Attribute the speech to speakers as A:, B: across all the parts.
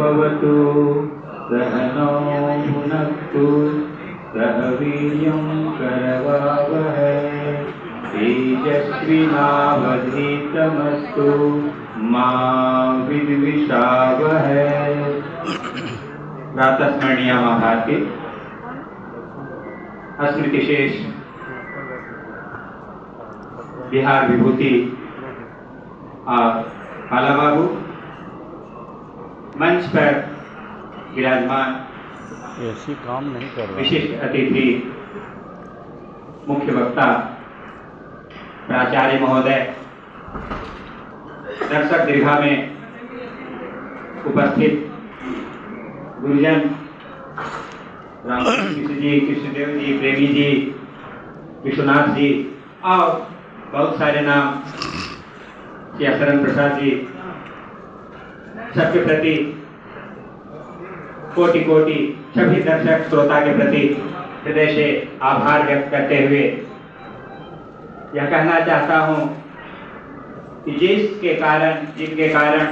A: भवतु सहनौ भुनक्तु सह वीर्यं करवावहै तेजस्विनावधीतमस्तु मा विद्विषावहै। प्रातस्मरणीय महाभारती स्मृति शेष बिहार विभूति और काला बाबू मंच पर विराजमान
B: ऐसी काम नहीं कर रहा।
A: विशिष्ट अतिथि मुख्य वक्ता प्राचार्य महोदय, दर्शक दीर्घा में उपस्थित गुरुजन रामकृष्ण जी, कृष्णदेव जी, प्रेमी जी, विश्वनाथ जी और बहुत सारे नाम, शरण प्रसाद जी, सबके प्रति कोटि कोटि सभी दर्शक श्रोता के प्रति हृदय से आभार व्यक्त करते हुए यह कहना चाहता हूं कि जिनके कारण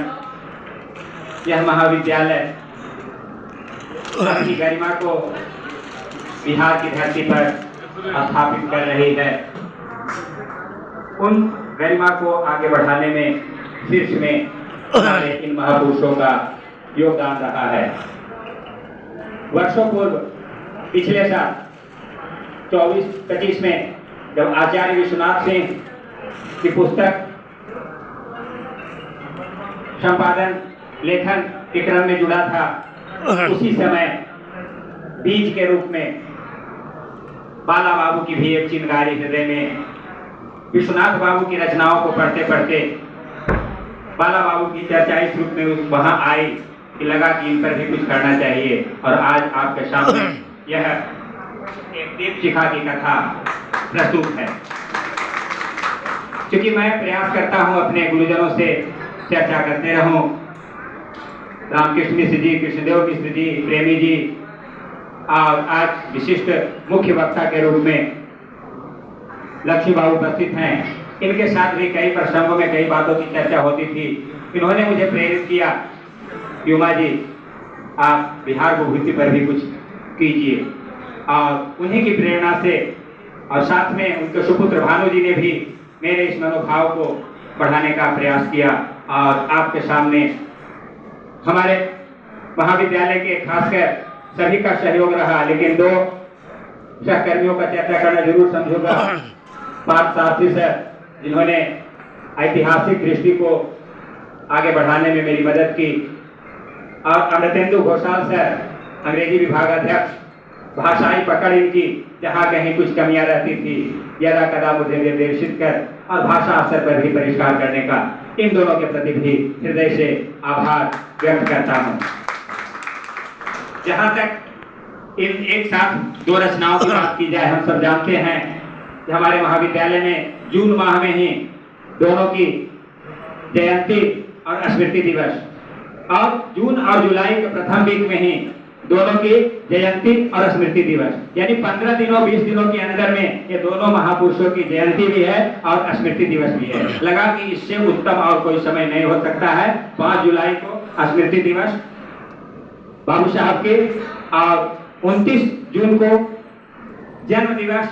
A: यह महाविद्यालय अपनी गरिमा को बिहार की धरती पर स्थापित कर रही है, उन गरिमा को आगे बढ़ाने में शीर्ष में हमारे इन महापुरुषों का योगदान रहा है। वर्षों पूर्व पिछले साल 24-25 में जब आचार्य विश्वनाथ सिंह की पुस्तक संपादन लेखन के क्रम में जुड़ा था, उसी समय बीज के रूप में बाला बाबू की भी एक चिंगारी हृदय में विश्वनाथ बाबू की रचनाओं को पढ़ते पढ़ते बाला बाबू की चर्चा इस रूप में वहां आई कि लगा कि इन पर भी कुछ करना चाहिए। और आज आपके सामने यह एक दीपशिखा की कथा प्रस्तुत है। क्योंकि मैं प्रयास करता हूं अपने गुरुजनों से चर्चा करते रहूं, रामकृष्ण मिश्र जी, कृष्णदेव मिश्र जी, प्रेमी जी और आज विशिष्ट मुख्य वक्ता के रूप में लक्ष्मी बाबू उपस्थित हैं। इनके साथ भी कई प्रसंगों में कई बातों की चर्चा होती थी। इन्होंने मुझे प्रेरित किया, युमा जी आप बिहार विभूति पर भी कुछ कीजिए, और उन्हीं की प्रेरणा से और साथ में उनके सुपुत्र भानु जी ने भी मेरे इस मनोभाव को बढ़ाने का प्रयास किया। और आपके सामने हमारे महाविद्यालय के खासकर सभी का सहयोग रहा, लेकिन दो सहकर्मियों का चर्चा करना जरूर समझूंगा। पार्थ सारथी सर, जिन्होंने ऐतिहासिक दृष्टि को आगे बढ़ाने में मेरी मदद की, और अमृतेंदु घोषाल सर, अंग्रेजी विभाग अध्यक्ष, भाषाई पकड़ इनकी जहाँ कहीं कुछ कमियां रहती थी यदा कदा मुझे निर्देशित कर और भाषा स्तर पर भी परिष्कार करने का, इन दोनों के प्रति भी हृदय से आभार व्यक्त करता हूँ। जहाँ तक इन एक साथ दो रचनाओं की बात की जाए, हम सब जानते हैं कि हमारे महाविद्यालय में जून माह में ही दोनों की जयंती और स्मृति दिवस, और जून और जुलाई के प्रथम वीक में ही दोनों की जयंती और स्मृति दिवस, यानी 15 दिनों 20 दिनों के अंदर में ये दोनों महापुरुषों की जयंती भी है और स्मृति दिवस भी है। लगा कि इससे उत्तम और कोई समय नहीं हो सकता है। 5 जुलाई को स्मृति दिवस बाबू साहब के, और 29 जून को जन्म दिवस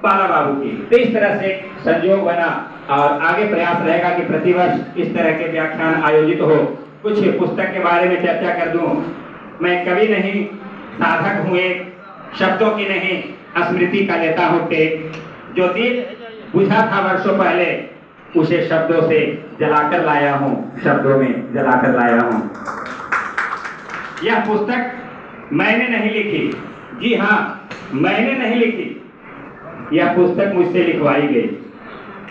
A: बाला बाबू की। तो इस तरह से संयोग बना, और आगे प्रयास रहेगा कि प्रतिवर्ष इस तरह के व्याख्यान आयोजित हो। कुछ पुस्तक के बारे में चर्चा कर दूं। मैं कवि नहीं, साधक हूँ एक, शब्दों की नहीं स्मृति का लेता हूँ टेक। जो दिल बुझा था वर्षों पहले, उसे शब्दों से जलाकर लाया हूँ, शब्दों में जलाकर लाया हूँ। यह पुस्तक मैंने नहीं लिखी, जी हाँ मैंने नहीं लिखी, यह पुस्तक मुझसे लिखवाई गई।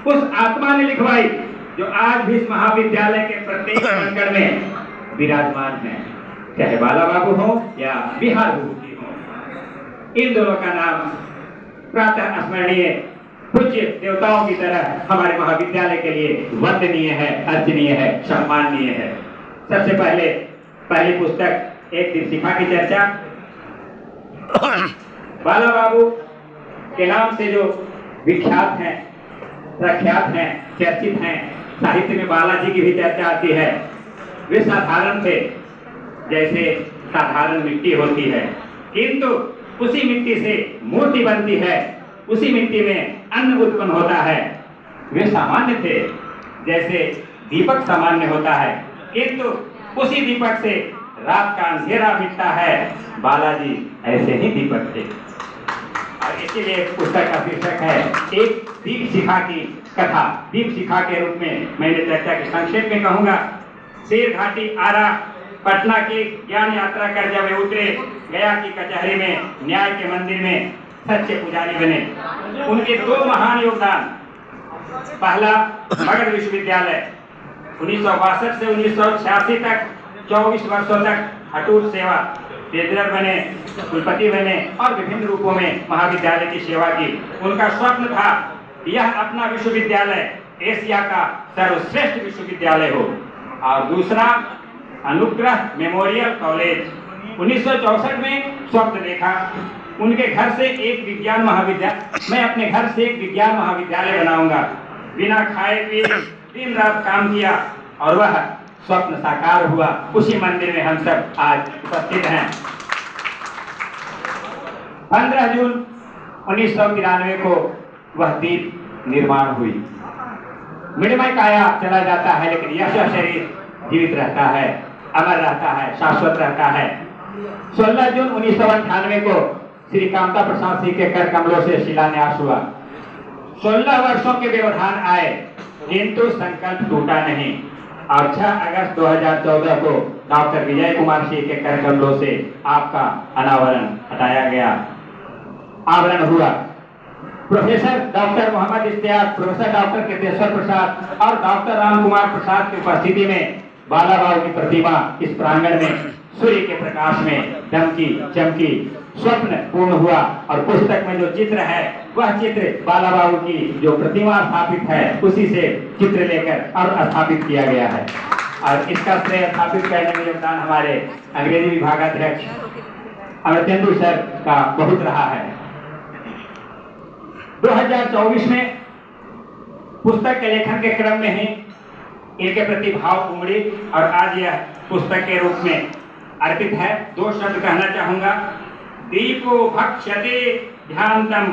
A: उस आत्मा ने लिखवाई जो आज भी इस महाविद्यालय के प्रत्येक प्रांगण में विराजमान है, चाहे बाला बाबू हो या बिहार विभूति हो। इन दोनों का नाम प्रातः स्मरणीय पूज्य देवताओं की तरह हमारे महाविद्यालय के लिए वंदनीय है, अर्चनीय है, सम्माननीय है। सबसे पहली पुस्तक एक दीपशिखा की चर्चा। बाला बाबू के नाम से जो विख्यात हैं, प्रख्यात हैं, चर्चित हैं, साहित्य में बालाजी की भी चर्चा आती है। वे साधारण थे, जैसे साधारण मिट्टी होती है, किंतु उसी मिट्टी से मूर्ति बनती है, उसी मिट्टी में अन्न उत्पन्न होता है। वे सामान्य थे, जैसे दीपक सामान्य होता है, किंतु उसी दीपक से रात का अंधेरा मिटता है। बालाजी ऐसे ही दीपक थे। और इसीलिए पुस्तक का शीर्षक है एक दीप शिखा की कथा। दीप शिखा के रूप में मैंने चर्चा की संक्षेप में कहूंगा। शेर घाटी आरा पटना की ज्ञान यात्रा कर जब वे उतरे, गया की कचहरी में न्याय के मंदिर में सच्चे पुजारी बने। उनके दो महान योगदान, पहला मगध विश्वविद्यालय 1962 से 1986 तक 24 वर्षों तक अटूट सेवा, ट्रेजरर बने, कुलपति बने और विभिन्न रूपों में महाविद्यालय की सेवा की। उनका स्वप्न था यह अपना विश्वविद्यालय एशिया का सर्वश्रेष्ठ विश्वविद्यालय हो। और दूसरा अनुग्रह मेमोरियल कॉलेज 1964 में स्वप्न देखा। उनके घर से एक विज्ञान महाविद्यालय, मैं अपने घर से एक विज्ञान महाविद्यालय बनाऊंगा। बिना खाए पिए दिन रात काम किया और वह स्वप्न साकार हुआ। उसी मंदिर में हम सब आज उपस्थित हैं। 15 जून 1993 को वह दीप निर्माण हुई। मृण्मय काया चला जाता है, लेकिन यह शरीर जीवित रहता है, अमर रहता है, शाश्वत रहता है। 16 जून 1998 को श्री कामता प्रसाद सिंह के कर कमलों से शिलान्यास हुआ। 16 वर्षों के व्यवधान आए, किंतु संकल्प टूटा नहीं। और 6 अगस्त 2014 को डॉक्टर विजय कुमार सिंह के कर कमलों से आपका अनावरण हटाया गया, आवरण हुआ। Professor doctor Mohammad Ishtiaq, professor doctor Keteshwar Prasad और डॉक्टर राम कुमार प्रसाद की उपस्थिति में बालाबाबू की प्रतिमा इस प्रांगण में सूर्य के प्रकाश में दमकी चमकी। स्वप्न पूर्ण हुआ और पुस्तक में जो चित्र है वह चित्र बालाबाबू की जो प्रतिमा स्थापित है उसी से चित्र लेकर और स्थापित किया गया है। और इसका श्रेय स्थापित करने में योगदान हमारे अंग्रेजी विभागाध्यक्ष अमृतेंदु सर का बहुत रहा है। 2024 में पुस्तक के लेखन के क्रम में ही इनके प्रति भाव उमड़ी और आज यह पुस्तक के रूप में अर्पित है। 2 शब्द कहना चाहूंगा। दीपो भक्ष्यते ध्यानतम,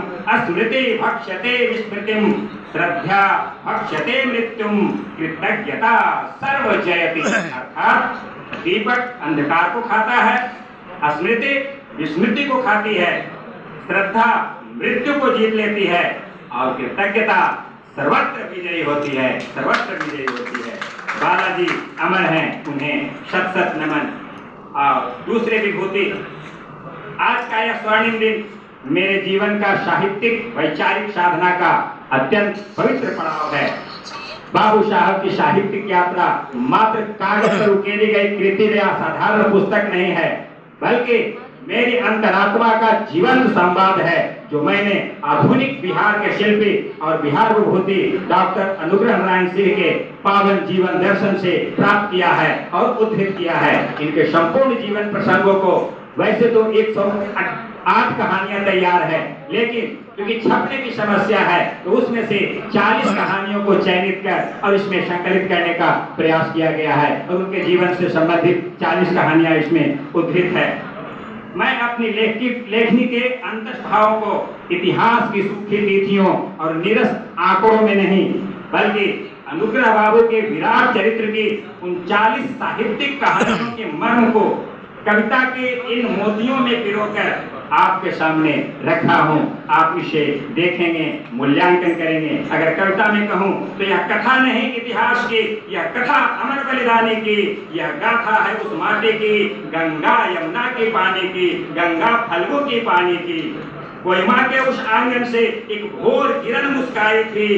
A: स्मृति भक्ष्यते विस्मृतिम, श्रद्धा भक्ष्यते मृत्युम, कृतज्ञता सर्व जयति। अर्थात दीपक अंधकार को खाता है, स्मृति विस्मृति को खाती है, श्रद्धा मृत्यु को जीत लेती है और कृतज्ञता सर्वत्र विजयी होती है, सर्वत्र विजयी होती है। बालाजी अमर हैं, उन्हें शत शत नमन। और दूसरे विभूति, आज का यह स्वर्णिम दिन मेरे जीवन का साहित्यिक वैचारिक साधना का अत्यंत पवित्र पड़ाव है। बाबू साहब की साहित्यिक यात्रा मात्र कागज पर उकेरी गई कृति या साधारण पुस्तक नहीं है, बल्कि मेरी अंतरात्मा का जीवंत संवाद है, जो मैंने आधुनिक बिहार के शिल्पी और बिहार विभूति डॉक्टर अनुग्रह नारायण सिंह के पावन जीवन दर्शन से प्राप्त किया है और उद्धृत किया है। इनके संपूर्ण जीवन प्रसंगों को वैसे तो 108 कहानियां तैयार है, लेकिन क्योंकि छपने की समस्या है तो उसमें से 40 कहानियों को चयनित कर और इसमें संकलित करने का प्रयास किया गया है और उनके जीवन से संबंधित 40 कहानियां इसमें उद्धृत है। मैं अपनी लेखनी के अंतर्भावों को इतिहास की सूखी तिथियों और निरस आंकड़ों में नहीं, बल्कि अनुग्रह बाबू के विराट चरित्र की उन 40 साहित्यिक कहानियों के मर्म को कविता के इन मोतियों में पिरोकर आपके सामने रखा हूं। आप इसे देखेंगे, मूल्यांकन करेंगे। अगर कविता में कहूं तो यह कथा नहीं इतिहास की, यह कथा अमर बलिदानी की, यह गाथा है उस माटी की, गंगा यमुना के पानी की, गंगा फल्गु की पानी की। कोहिमा के उस आंगन से एक भोर किरण मुस्काई थी,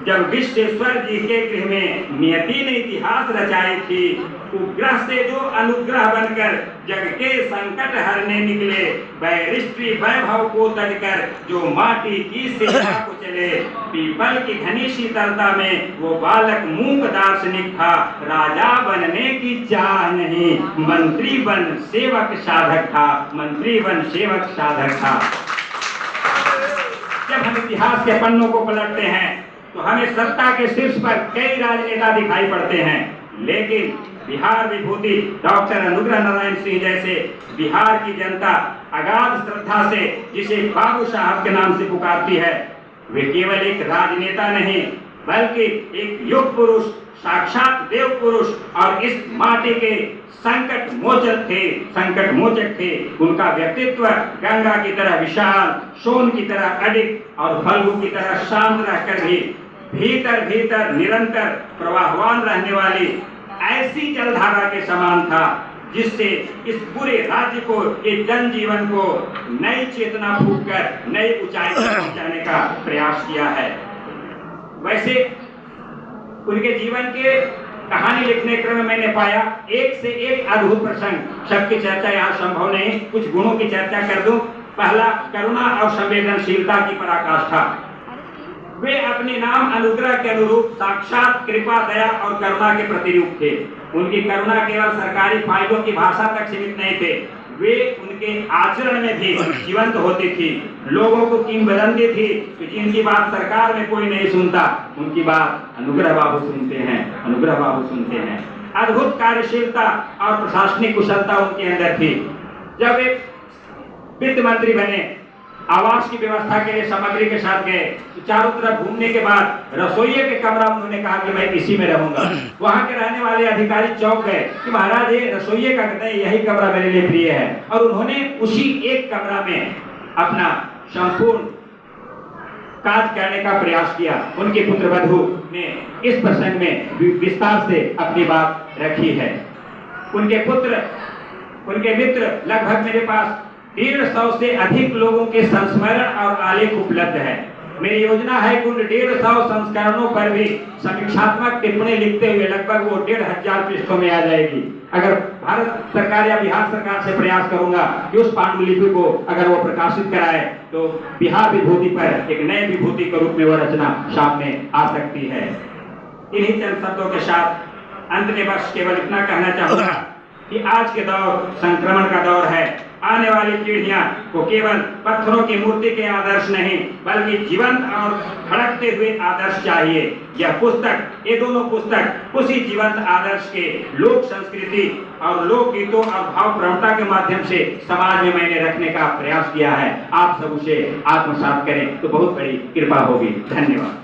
A: जब विश्वेश्वर जी के गृह में नियति ने इतिहास रचाई थी। उपग्रह से जो अनुग्रह बनकर जग के संकट हरने निकले, बैरिस्ट्री वैभव को तजकर जो माटी की सेवा को चले। पीपल की घनी शीतलता में वो बालक मूक दार्शनिक था, राजा बनने की चाह नहीं, मंत्री बन सेवक साधक था, मंत्री बन सेवक साधक था। जब हम इतिहास के पन्नों को पलटते हैं तो हमें सत्ता के शीर्ष पर कई राजनेता दिखाई पड़ते हैं, लेकिन बिहार विभूति डॉक्टर अनुग्रह नारायण सिंह जैसे बिहार की जनता अगाध श्रद्धा से जिसे बाबू साहब के नाम से पुकारती है, वे केवल एक राजनेता नहीं बल्कि एक युग पुरुष, साक्षात देव पुरुष और इस माटी के संकट मोचक थे। उनका व्यक्तित्व गंगा की तरह विशाल, सोन की तरह अडिग और फल्गु की तरह शांत रहकर भी भीतर भीतर निरंतर प्रवाहवान रहने वाली ऐसी जलधारा के समान था, जिससे इस पूरे राज्य को, इस जनजीवन को नई चेतना फूंककर नई ऊंचाई पर पहुंचाने का प्रयास किया है। वैसे उनके जीवन के कहानी लिखने क्रम में मैंने पाया एक से एक अद्भुत प्रसंग। सबकी चर्चा यहाँ संभव नहीं, कुछ गुणों की चर्चा कर दूं। पहला, करुणा और संवेदनशीलता की पराकाष्ठा। वे अपने नाम अनुग्रह के अनुरूप साक्षात कृपा, दया और करुणा के प्रतिरूप थे। उनकी करुणा केवल सरकारी फाइलों की भाषा तक सीमित नहीं थे, वे उनके आचरण में भी जीवंत होती थी। लोगों को किंवदंती थी कि जिनकी बात सरकार में कोई नहीं सुनता, उनकी बात अनुग्रह बाबू सुनते हैं। अद्भुत कार्यशीलता और प्रशासनिक कुशलता उनके अंदर थी। जब वे वित्त मंत्री बने, आवास की व्यवस्था के लिए सामग्री के साथ गए, तो चारों तरफ घूमने के बाद रसोइये के कमरा उन्होंने कहा कि मैं इसी में रहूंगा। वहां के रहने वाले अधिकारी चौंक गए कि महाराज ये रसोइये का कहते हैं, यही कमरा मेरे लिए प्रिय है। और उन्होंने उसी एक कमरा में अपना संपूर्ण काज करने का प्रयास किया। उनके पुत्र वधू ने इस प्रसंग में विस्तार से अपनी बात रखी है। उनके मित्र लगभग मेरे पास 150 से अधिक लोगों के संस्मरण और आलेख उपलब्ध है। मेरी योजना है कि उन 150 संस्करणों पर भी समीक्षात्मक टिप्पणी लिखते हुए लगभग वो 1500 पृष्ठों में आ जाएगी। अगर भारत सरकार या बिहार सरकार से प्रयास करूंगा कि उस पांडुलिपि को अगर वो प्रकाशित कराए, तो बिहार विभूति पर एक नए विभूति के रूप में वो रचना सामने आ सकती है। इन्हीं चंद शब्दों के साथ अंत में बस केवल इतना कहना चाहूंगा कि आज के दौर संक्रमण का दौर है। आने वाली पीढ़ियां को केवल पत्थरों की मूर्ति के आदर्श नहीं बल्कि जीवंत और भड़कते हुए आदर्श चाहिए। ये दोनों पुस्तक उसी जीवंत आदर्श के लोक संस्कृति और लोक गीतों और भाव प्रवणता के माध्यम से समाज में मैंने रखने का प्रयास किया है। आप सब उसे आत्मसात करें तो बहुत बड़ी कृपा होगी। धन्यवाद।